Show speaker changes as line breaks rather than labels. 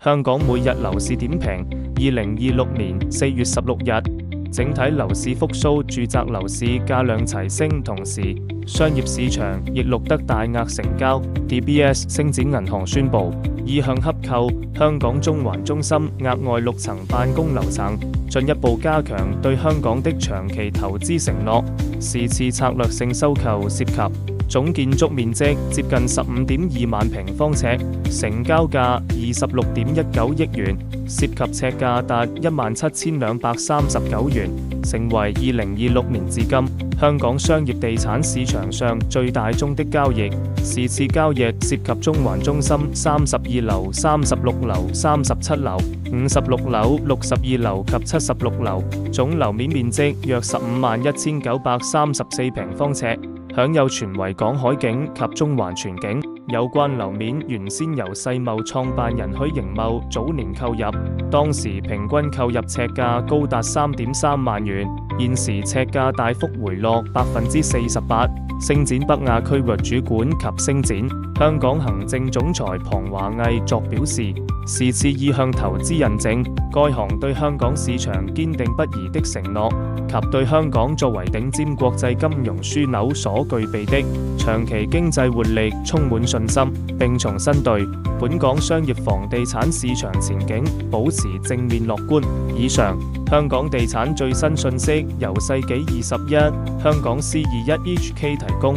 香港每日樓市點評2026年4月16日，整體樓市復甦，住宅樓市價量齊升，同時商業市場亦錄得大額成交。DBS 星展銀行宣布意向洽購香港中環中心額外6層辦公樓層，進一步加強對香港的長期投資承諾。是次策略性收購涉及總建築面積接近15.2萬平方尺，成交價26.19億元，涉及尺價達17,239元，成為2026年至今香港商業地產市場上最大宗的交易。是次交易涉及中環中心32樓、36樓、37樓、56樓、62樓及76樓，總樓面面積約151,934平方尺。享有全維港海景及中環全景。有關樓面原先由世貿創辦人許盈茂早年購入，當時平均購入尺價高達3.3萬元，現時尺價大幅回落48%。星展北亞區域主管及星展香港行政總裁龐華毅作表示，是次意向投資印證該行對香港市場堅定不移的承諾及對香港作為頂尖國際金融樞紐所具備的長期經濟活力充滿信心，並重新對本港商業房地產市場前景保持正面樂觀。以上香港地產最新訊息由世紀21香港C21HK提供。